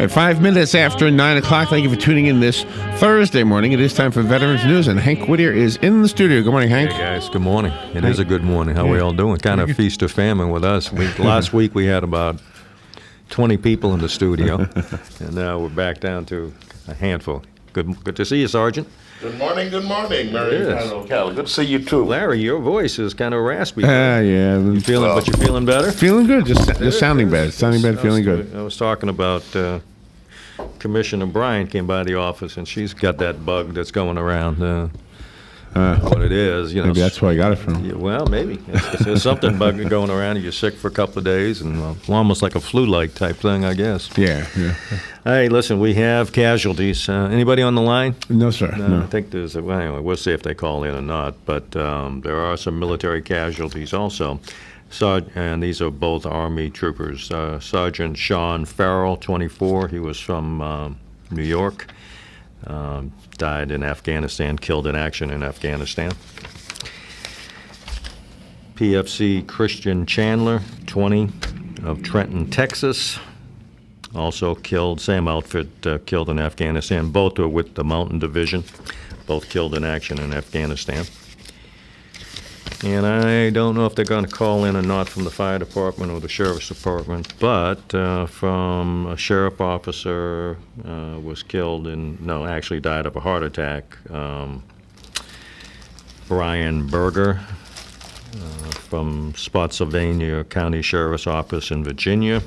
At 5 minutes after 9 o'clock, thank you for tuning in this Thursday morning. It is time for Veterans News, and Hank Whittier is in the studio. Good morning, Hank. Hey, guys. Good morning. It is a good morning. How we all doing? Kind of feast or famine with us. Last week we had about 20 people in the studio, and now we're back down to a handful. Good to see you, Sergeant. Good morning, Mary Ocala. Good to see you too. Larry, your voice is kind of raspy. Yeah. But you're feeling better? Feeling good, just sounding better. Feeling good. I was talking about Commissioner Bryant came by the office, and she's got that bug that's going around. What it is, you know. Maybe that's where I got it from. Yeah, well, maybe. There's something bug going around, and you're sick for a couple of days, and almost like a flu-like type thing, I guess. Yeah. Hey, listen, we have casualties. Anybody on the line? No, sir. No. I think there's, well, anyway, we'll see if they call in or not, but there are some military casualties also. And these are both Army troopers. Sergeant Sean Farrell, 24, he was from New York. Died in Afghanistan, killed in action in Afghanistan. PFC Christian Chandler, 20, of Trenton, Texas, also killed, same outfit, killed in Afghanistan. Both were with the Mountain Division, both killed in action in Afghanistan. And I don't know if they're going to call in or not from the fire department or the sheriff's department, but from a sheriff officer was killed actually died of a heart attack. Brian Berger from Spotsylvania County Sheriff's Office in Virginia,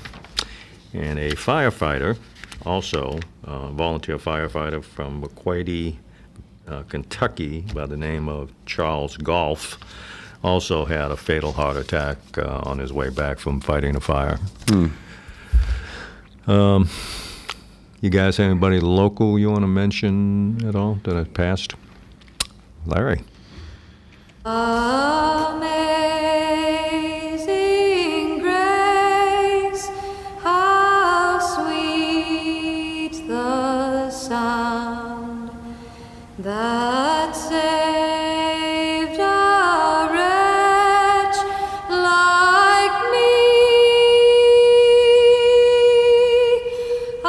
and a firefighter, also volunteer firefighter from McQuady, Kentucky, by the name of Charles Golf, also had a fatal heart attack on his way back from fighting a fire. You guys have anybody local you want to mention at all that has passed? Larry. Amazing grace, how sweet the sound that saved a wretch like me. I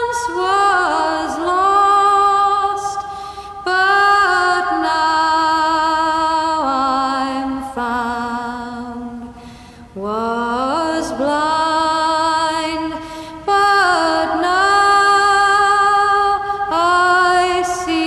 once was lost, but now I'm found. Was blind, but now I see.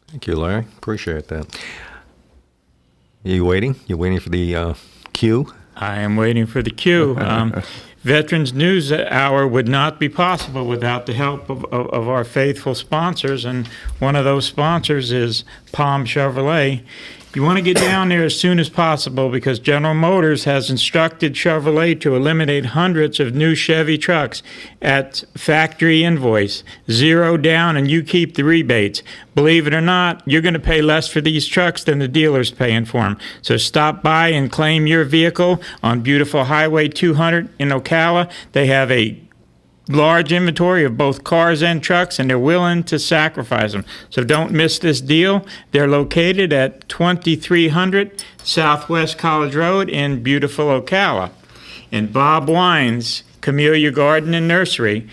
Thank you, Larry. Appreciate that. You waiting? You waiting for the cue? I am waiting for the cue. Veterans News Hour would not be possible without the help of our faithful sponsors, and one of those sponsors is Palm Chevrolet. You want to get down there as soon as possible because General Motors has instructed Chevrolet to eliminate hundreds of new Chevy trucks at factory invoice. Zero down and you keep the rebates. Believe it or not, you're going to pay less for these trucks than the dealer's paying for them. So stop by and claim your vehicle on beautiful Highway 200 in Ocala. They have a large inventory of both cars and trucks, and they're willing to sacrifice them. So don't miss this deal. They're located at 2300 Southwest College Road in beautiful Ocala. And Bob Wines, Camellia Garden and Nursery.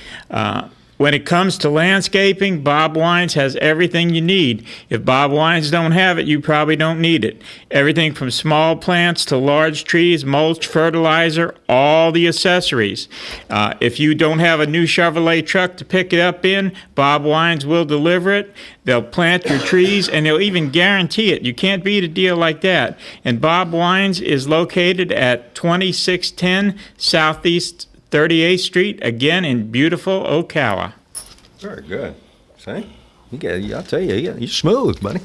When it comes to landscaping, Bob Wines has everything you need. If Bob Wines don't have it, you probably don't need it. Everything from small plants to large trees, mulch, fertilizer, all the accessories. If you don't have a new Chevrolet truck to pick it up in, Bob Wines will deliver it. They'll plant your trees, and they'll even guarantee it. You can't beat a deal like that. And Bob Wines is located at 2610 Southeast 38th Street, again in beautiful Ocala. Very good. See? I'll tell you, you're smooth, buddy.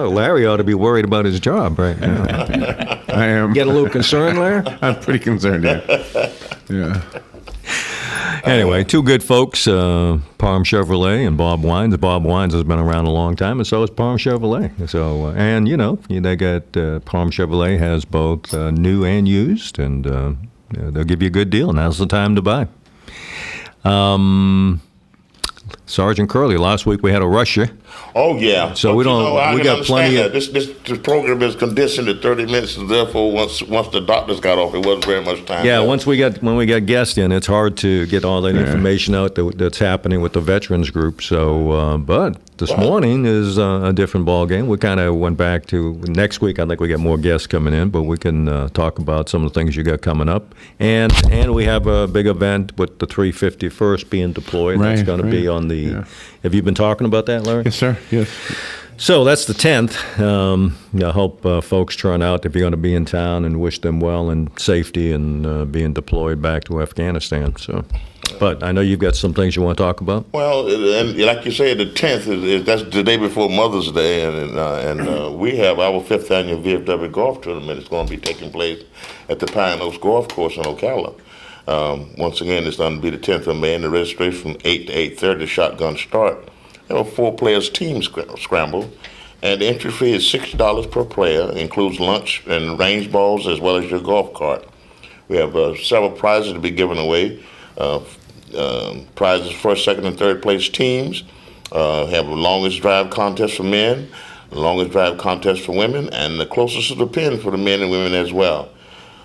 Larry ought to be worried about his job right now. I am. Get a little concerned, Larry? I'm pretty concerned, yeah. Anyway, two good folks, Parham Chevrolet and Bob Wines. Bob Wines has been around a long time, and so has Parham Chevrolet. So, and they got Parham Chevrolet has both new and used, and they'll give you a good deal. Now's the time to buy. Sergeant Curley, last week we had a rusher. Oh yeah. So we don't. I we can got plenty of. This program is conditioned to 30 minutes, and therefore once the doctors got off, it wasn't very much time. Yeah, when we got guests in, it's hard to get all that information out that's happening with the veterans group. So, but this morning is a different ball game. We kind of went back to next week. I think we got more guests coming in, but we can talk about some of the things you got coming up, and we have a big event with the 351st being deployed. That's going to be on the. Yeah. Have you been talking about that, Larry? Yes, sir. Yes. So that's the 10th. I hope folks turn out if you're going to be in town, and wish them well and safety and being deployed back to Afghanistan. So, but I know you've got some things you want to talk about. Well, and like you said, the 10th is that's the day before Mother's Day, and we have our 5th annual VFW golf tournament. It's going to be taking place at the Pine Oaks Golf Course in Ocala. Once again, it's going to be the 10th of May, and the registration from 8 to 8:30, shotgun start. There are 4 players team scramble, and the entry fee is $60 per player. It includes lunch and range balls as well as your golf cart. We have several prizes to be given away. Prizes first, second, and third place teams. Have a longest drive contest for men, the longest drive contest for women, and the closest to the pin for the men and women as well.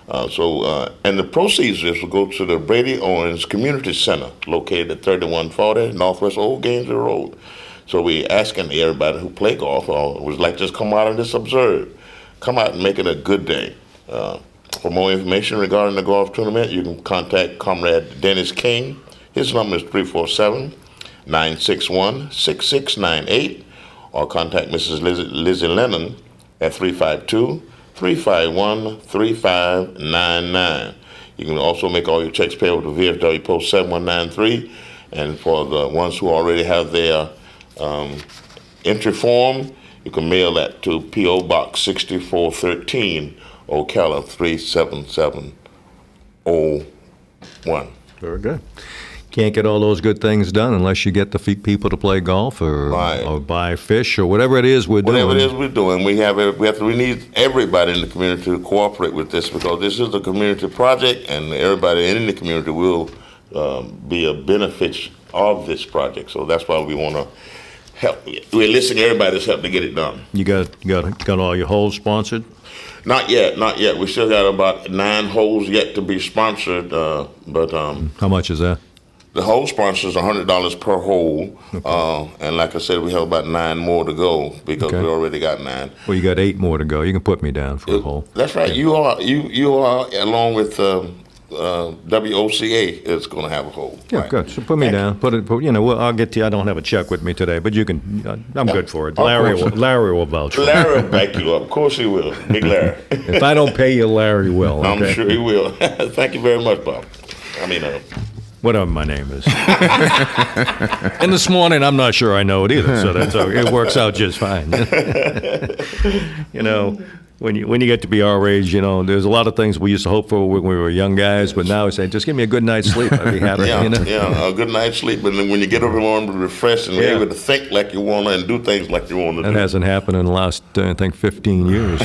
And the proceeds of this will go to the Brady Owens Community Center, located at 3140 Northwest Old Gainesville Road. So we asking everybody who play golf or would like to just come out and just observe, come out and make it a good day. For more information regarding the golf tournament, you can contact Comrade Dennis King. His number is 347-961-6698, or contact Mrs. Lizzie Lennon at 352-351-3599. You can also make all your checks payable to VFW Post 7193, and for the ones who already have their entry form, you can mail that to P.O. Box 6413, Ocala 37701. Very good. Can't get all those good things done unless you get the people to play golf or buy fish or whatever it is we're doing. Whatever it is we're doing, we need everybody in the community to cooperate with this, because this is a community project, and everybody in the community will be a benefit of this project. So that's why we want to help. We're listening to everybody's help to get it done. You got all your holes sponsored? Not yet. We still got about 9 holes yet to be sponsored. But how much is that? The hole sponsor is $100 per hole, and like I said, we have about 9 more to go, because we already got 9. Well, you got 8 more to go. You can put me down for a hole. That's right. Yeah. You are along with WOCA is going to have a hole. Yeah, right. Good. So put me down. I'll get to you. I don't have a check with me today, but you can. I'm good for it. Larry will vouch for it. Larry will back you up. Of course he will. Big Larry. If I don't pay you, Larry will. Okay? I'm sure he will. Thank you very much, Bob. Whatever my name is. And this morning, I'm not sure I know it either, so that's okay. It works out just fine. When you get to be our age, there's a lot of things we used to hope for when we were young guys, but now we say, just give me a good night's sleep. I'd be happy. Yeah, a good night's sleep, and then when you get up in the morning, be refreshed and be able to think like you want to and do things like you want to do. That hasn't happened in the last, I think, 15 years.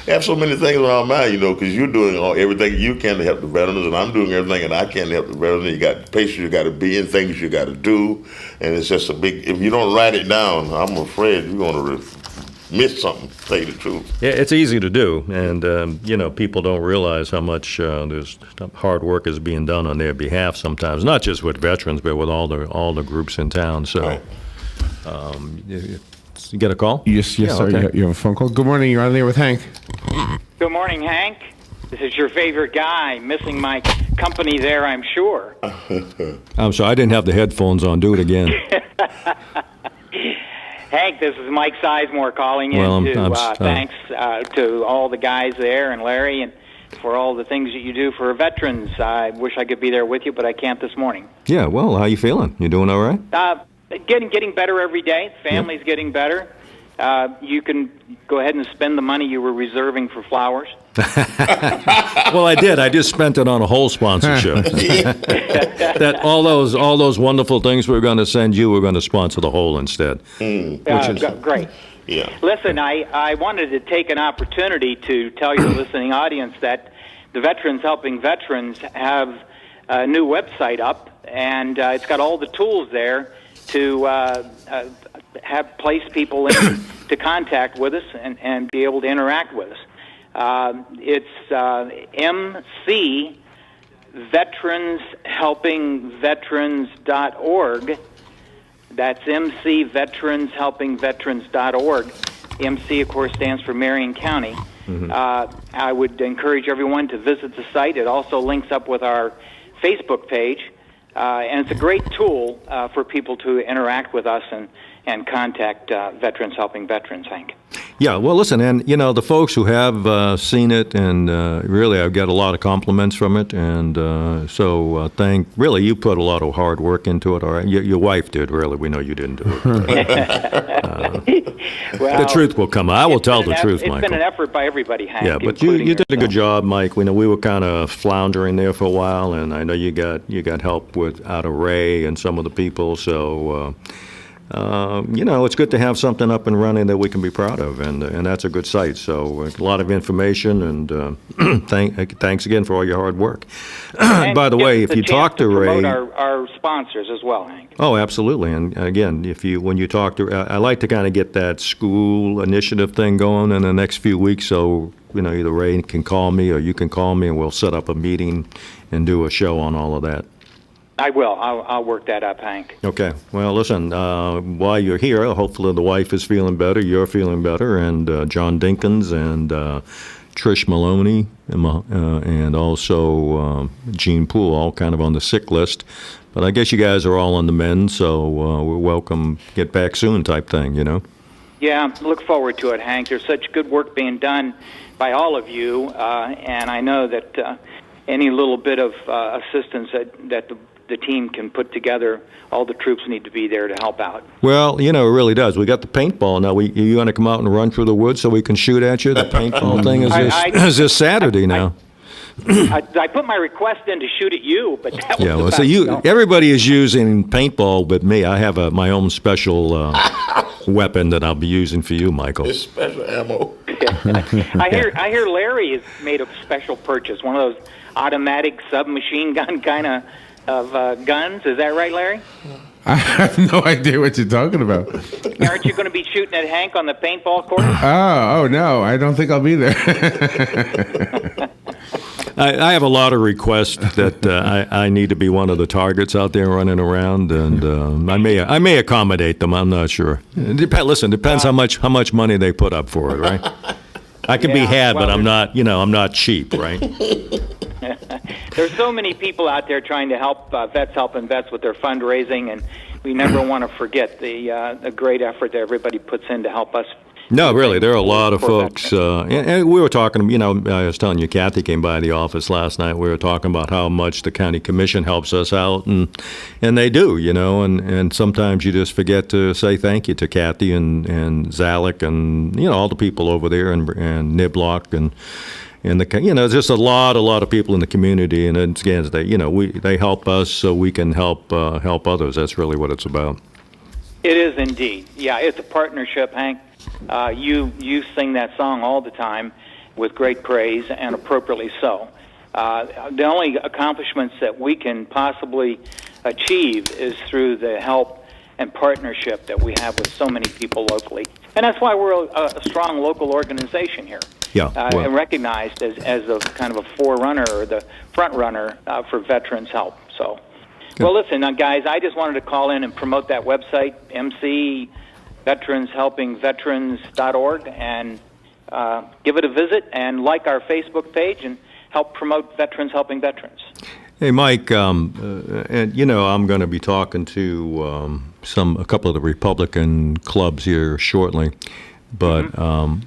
You have so many things on our mind, because you're doing everything you can to help the veterans, and I'm doing everything that I can to help the veterans. You got patients you got to be in, things you got to do, and it's just if you don't write it down, I'm afraid you're going to miss something, to tell you the truth. Yeah, it's easy to do, and people don't realize how much there's hard work is being done on their behalf sometimes, not just with veterans, but with all the groups in town. So, right. You get a call? Yes, sir. Okay. You have a phone call. Good morning. You're on there with Hank. Good morning, Hank. This is your favorite guy, missing my company there, I'm sure. I'm sorry, I didn't have the headphones on. Do it again. Hank, this is Mike Sizemore calling in. Thanks to all the guys there, and Larry, and for all the things that you do for veterans. I wish I could be there with you, but I can't this morning. Yeah, well, how you feeling? You doing all right? Getting better every day. Family's getting better. You can go ahead and spend the money you were reserving for flowers. Well, I did. I just spent it on a whole sponsorship. That all those wonderful things we were going to send you, we're going to sponsor the whole instead. Great. Yeah. Listen, I wanted to take an opportunity to tell your listening audience that the Veterans Helping Veterans have a new website up, and it's got all the tools there to have place people in to contact with us and be able to interact with us. It's mcveteranshelpingveterans.org. That's mcveteranshelpingveterans.org. MC, of course, stands for Marion County. I would encourage everyone to visit the site. It also links up with our Facebook page, and it's a great tool for people to interact with us and contact Veterans Helping Veterans, Hank. Yeah, well, listen, and, the folks who have seen it, and really I've got a lot of compliments from it, and so really you put a lot of hard work into it, all right? Your wife did, really. We know you didn't do it. Well, the truth will come out. I will tell the truth, Michael. It's been an effort by everybody, Hank. Yeah, but you did a good job, Mike. We were kind of floundering there for a while, and I know you got help out of Ray and some of the people, so... it's good to have something up and running that we can be proud of, and that's a good site. So a lot of information, and thanks again for all your hard work. By the way, if you talk to Ray, our sponsors as well, Hank. Oh, absolutely. And again, when you talk to, I like to kind of get that school initiative thing going in the next few weeks. So either Ray can call me or you can call me, and we'll set up a meeting and do a show on all of that. I will. I'll work that up, Hank. Okay. Well, listen, while you're here, hopefully the wife is feeling better, you're feeling better, and John Dinkins and Trish Maloney and also Gene Poole, all kind of on the sick list. But I guess you guys are all on the mend, so we're welcome, get back soon type thing, Yeah, look forward to it, Hank. There's such good work being done by all of you, and I know that any little bit of assistance that the team can put together, all the troops need to be there to help out. Well, it really does. We got the paintball. Now, you want to come out and run through the woods so we can shoot at you? The paintball thing is this Saturday now. I put my request in to shoot at you, but that was everybody is using paintball but me. I have my own special weapon that I'll be using for you, Michael. It's special ammo. I hear Larry has made a special purchase, one of those automatic submachine gun kind of guns. Is that right, Larry? I have no idea what you're talking about. Aren't you going to be shooting at Hank on the paintball court? Oh, no. I don't think I'll be there. I have a lot of requests that I need to be one of the targets out there running around, and I may accommodate them. I'm not sure. Depends how much money they put up for it, right? I can be had, but I'm not. I'm not cheap, right? There's so many people out there trying to help Vets Helping Vets with their fundraising, and we never want to forget the great effort that everybody puts in to help us. No, really, there are a lot of folks. And we were talking, I was telling you, Kathy came by the office last night. We were talking about how much the county commission helps us out, and they do, and sometimes you just forget to say thank you to Kathy and Zalek and, all the people over there and Niblock and there's just a lot of people in the community, and again, they help us so we can help others. That's really what it's about. It is indeed. Yeah, it's a partnership, Hank. You sing that song all the time with great praise, and appropriately so. The only accomplishments that we can possibly achieve is through the help and partnership that we have with so many people locally. And that's why we're a strong local organization here. Yeah, and recognized as a kind of a forerunner or the front runner for veterans help. So, well, listen, guys, I just wanted to call in and promote that website, mcveteranshelpingveterans.org, and give it a visit and like our Facebook page and help promote Veterans Helping Veterans. Hey, Mike, and I'm going to be talking to a couple of the Republican clubs here shortly. But and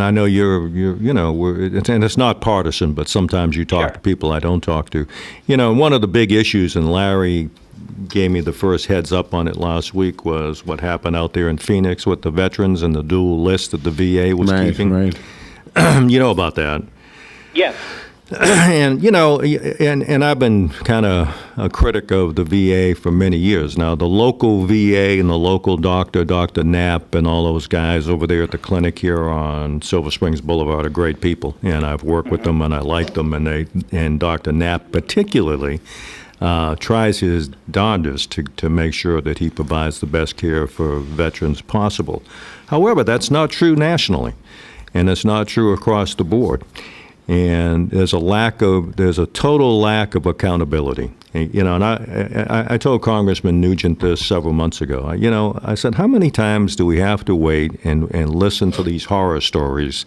I know and it's not partisan, but sometimes you talk Sure. to people I don't talk to. One of the big issues, and Larry gave me the first heads up on it last week, was what happened out there in Phoenix with the veterans and the dual list that the VA was keeping. Right. You know about that. Yes. And and I've been kind of a critic of the VA for many years now. The local VA and the local doctor, Dr. Knapp, and all those guys over there at the clinic here on Silver Springs Boulevard are great people, and I've worked with them and I like them. And Dr. Knapp particularly tries his darndest to make sure that he provides the best care for veterans possible. However, that's not true nationally, and it's not true across the board. And there's a total lack of accountability. And I told Congressman Nugent this several months ago. I said, how many times do we have to wait and listen to these horror stories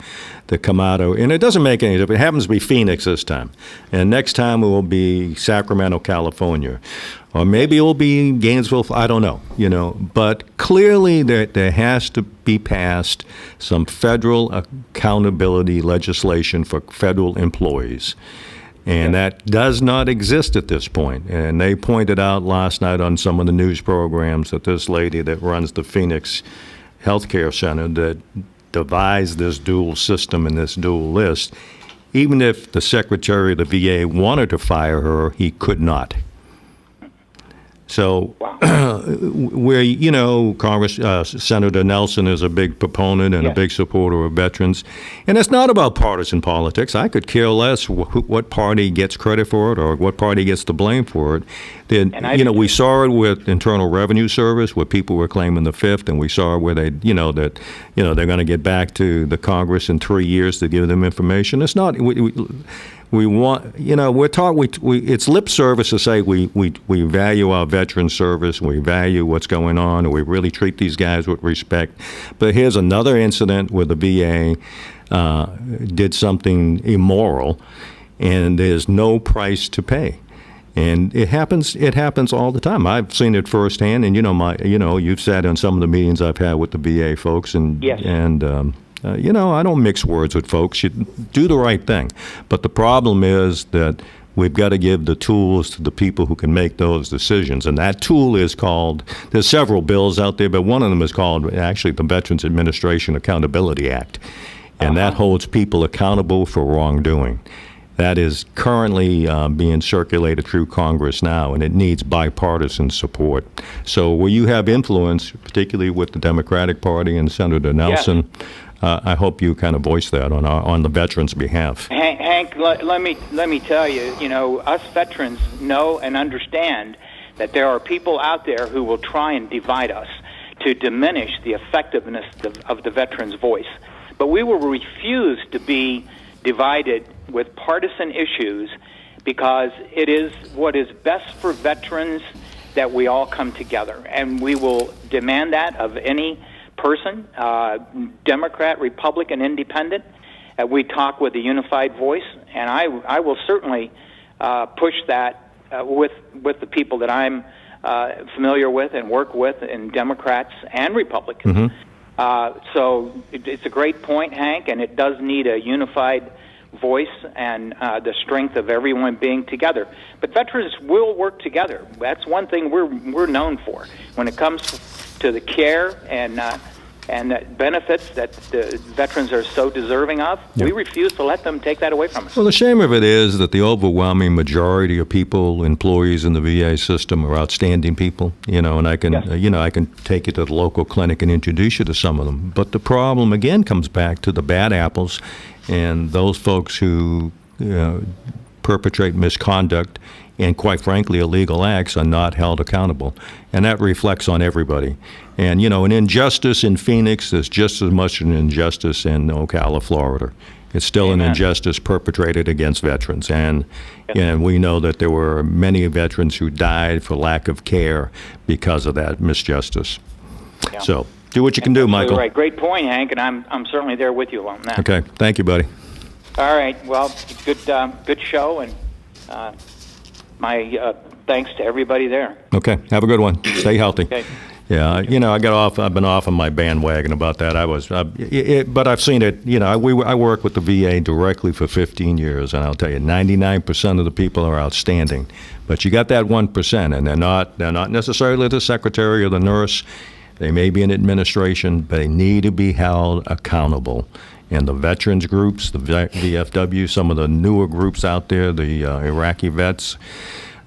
that come out of, and it doesn't make any difference. It happens to be Phoenix this time. And next time it will be Sacramento, California. Or maybe it will be Gainesville, I don't know, But clearly there has to be passed some federal accountability legislation for federal employees. And that does not exist at this point. And they pointed out last night on some of the news programs that this lady that runs the Phoenix Healthcare Center that devised this dual system and this dual list, even if the Secretary of the VA wanted to fire her, he could not. So, where, Senator Nelson is a big proponent and a big supporter of veterans. And it's not about partisan politics. I could care less what party gets credit for it or what party gets the blame for it. We saw it with Internal Revenue Service, where people were claiming the fifth, and we saw where they're going to get back to the Congress in 3 years to give them information. It's not. We want, we're taught, it's lip service to say we value our veteran service, we value what's going on, and we really treat these guys with respect. But here's another incident where the VA did something immoral, and there's no price to pay. And it happens all the time. I've seen it firsthand, and you've sat in some of the meetings I've had with the VA folks, and yes. I don't mix words with folks. You do the right thing. But the problem is that we've got to give the tools to the people who can make those decisions. And that tool is called, there's several bills out there, but one of them is called actually the Veterans Administration Accountability Act. And that holds people accountable for wrongdoing. That is currently being circulated through Congress now, and it needs bipartisan support. So where you have influence, particularly with the Democratic Party and Senator Nelson, I hope you kind of voice that on the veterans' behalf. Hank, let me tell you, us veterans know and understand that there are people out there who will try and divide us to diminish the effectiveness of the veterans' voice. But we will refuse to be divided with partisan issues, because it is what is best for veterans that we all come together. And we will demand that of any person, Democrat, Republican, Independent. We talk with a unified voice, and I will certainly push that with the people that I'm familiar with and work with, in Democrats and Republicans. So it's a great point, Hank, and it does need a unified voice and the strength of everyone being together. But veterans will work together. That's one thing we're known for. When it comes to the care and the benefits that the veterans are so deserving of, we refuse to let them take that away from us. Well, the shame of it is that the overwhelming majority of people, employees in the VA system, are outstanding people. And I can, I can take you to the local clinic and introduce you to some of them. But the problem again comes back to the bad apples and those folks who perpetrate misconduct and, quite frankly, illegal acts are not held accountable. And that reflects on everybody. And, an injustice in Phoenix is just as much an injustice in Ocala, Florida. It's still an injustice perpetrated against veterans. And we know that there were many veterans who died for lack of care because of that misjustice. Yeah. So do what you can do, Michael. Right. Great point, Hank, and I'm certainly there with you on that. Okay. Thank you, buddy. All right. Well, good show, and my thanks to everybody there. Okay. Have a good one. Stay healthy. Okay. Yeah, I've been off on my bandwagon about that. But I've seen it. I work with the VA directly for 15 years, and I'll tell you, 99% of the people are outstanding. But you got that 1%, and they're not necessarily the secretary or the nurse. They may be in administration, but they need to be held accountable. And the veterans groups, the VFW, some of the newer groups out there, the Iraqi vets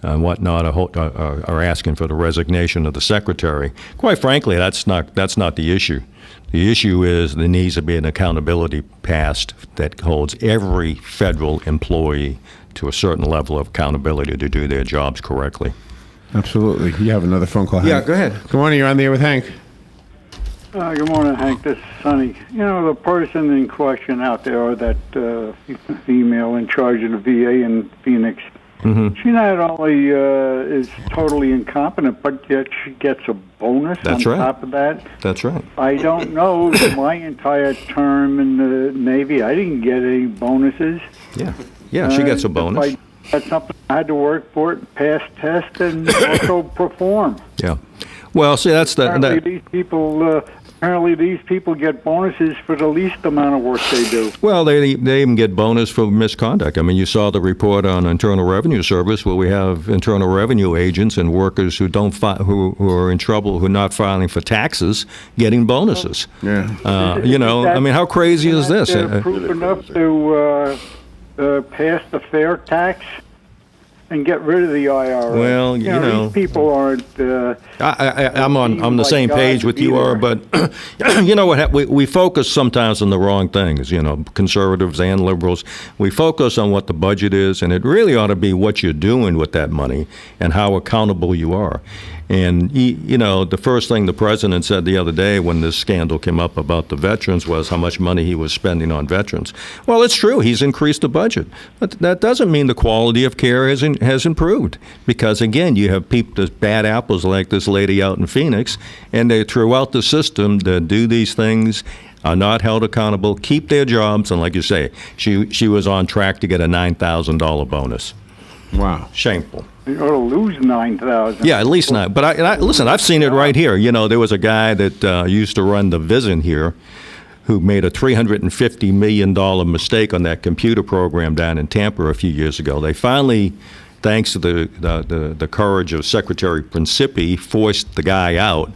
and whatnot, are asking for the resignation of the secretary. Quite frankly, that's not the issue. The issue is there needs to be an accountability passed that holds every federal employee to a certain level of accountability to do their jobs correctly. Absolutely. You have another phone call, Hank. Yeah, go ahead. Good morning. You're on the air with Hank. Good morning, Hank. This is Sonny. The person in question out there, or that female in charge of the VA in Phoenix, she not only is totally incompetent, but yet she gets a bonus top of that. That's right. I don't know. My entire term in the Navy, I didn't get any bonuses. Yeah, she gets a bonus. That's something I had to work for it, pass test, and also perform. Yeah. Well, see, that's Apparently, these people get bonuses for the least amount of work they do. Well, they even get bonus for misconduct. I mean, you saw the report on Internal Revenue Service where we have Internal Revenue agents and workers who who are in trouble, who are not filing for taxes, getting bonuses. Yeah. I mean, how crazy is this? Proof enough to pass the fair tax and get rid of the IRS. Well, these people aren't. I'm on the same page with you are, but you know what? We focus sometimes on the wrong things. Conservatives and liberals. We focus on what the budget is, and it really ought to be what you're doing with that money and how accountable you are. And the first thing the president said the other day when this scandal came up about the veterans was how much money he was spending on veterans. Well, it's true. He's increased the budget. But that doesn't mean the quality of care has improved. Because, again, you have there's bad apples like this lady out in Phoenix, and they throughout the system that do these things are not held accountable, keep their jobs, and like you say, she was on track to get a $9,000 bonus. Wow. Shameful. You ought to lose $9,000. Yeah, at least not. But listen, I've seen it right here. There was a guy that used to run the Vision here who made a $350 million mistake on that computer program down in Tampa a few years ago. They finally, thanks to the courage of Secretary Principi, forced the guy out.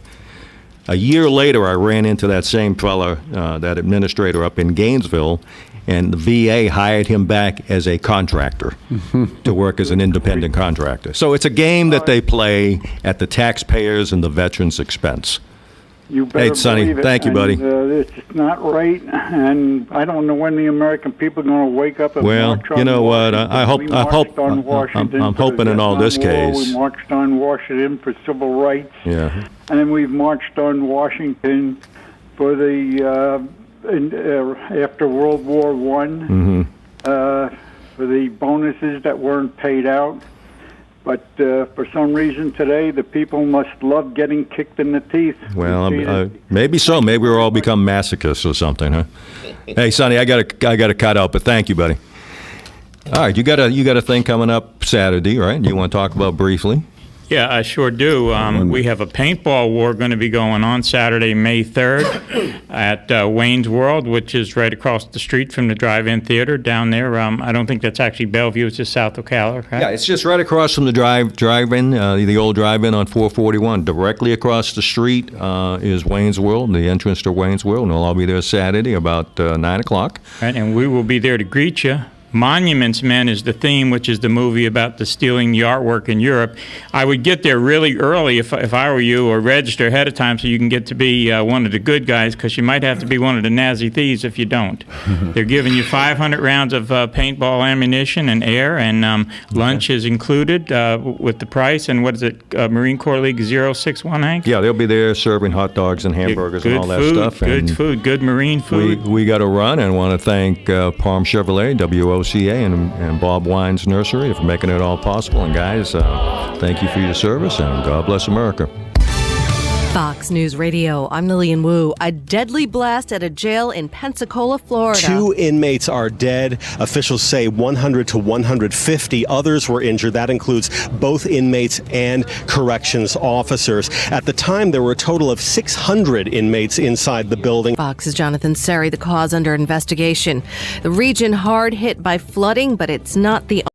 A year later, I ran into that same fella, that administrator up in Gainesville, and the VA hired him back as a contractor to work as an independent contractor. So it's a game that they play at the taxpayers and the veterans' expense. You better hey, Sonny, believe it. Thank you, buddy. It's not right, and I don't know when the American people are going to wake up and march on Washington. I'm hoping in all this case. We marched on Washington for civil rights. Yeah. And then we've marched on Washington for the after World War I, for the bonuses that weren't paid out. But for some reason today, the people must love getting kicked in the teeth. Well, maybe so. Maybe we'll all become masochists or something, huh? Hey, Sonny, I got to cut out, but thank you, buddy. All right, you got a thing coming up Saturday, right? You want to talk about briefly? Yeah, I sure do. We have a paintball war going to be going on Saturday, May 3rd at Wayne's World, which is right across the street from the drive-in theater down there. I don't think that's actually Bellevue. It's just south of Ocala, right? Yeah, it's just right across from the drive-in, the old drive-in on 441. Directly across the street is Wayne's World, the entrance to Wayne's World, and we'll all be there Saturday about 9 o'clock. Right, and we will be there to greet you. Monuments Men is the theme, which is the movie about the stealing the artwork in Europe. I would get there really early if I were you, or register ahead of time so you can get to be one of the good guys, because you might have to be one of the Nazi thieves if you don't. They're giving you 500 rounds of paintball ammunition and air, and lunch is included with the price. And what is it, Marine Corps League 061, Hank? Yeah, they'll be there serving hot dogs and hamburgers and all that stuff. Good food, good Marine food. We got to run, and want to thank Palm Chevrolet, WOCA, and Bob Wine's Nursery for making it all possible. And guys, thank you for your service, and God bless America. Fox News Radio, I'm Lillian Wu. A deadly blast at a jail in Pensacola, Florida. 2 inmates are dead. Officials say 100 to 150 others were injured. That includes both inmates and corrections officers. At the time, there were a total of 600 inmates inside the building. Fox's Jonathan Seri, the cause under investigation. The region hard hit by flooding, but it's not the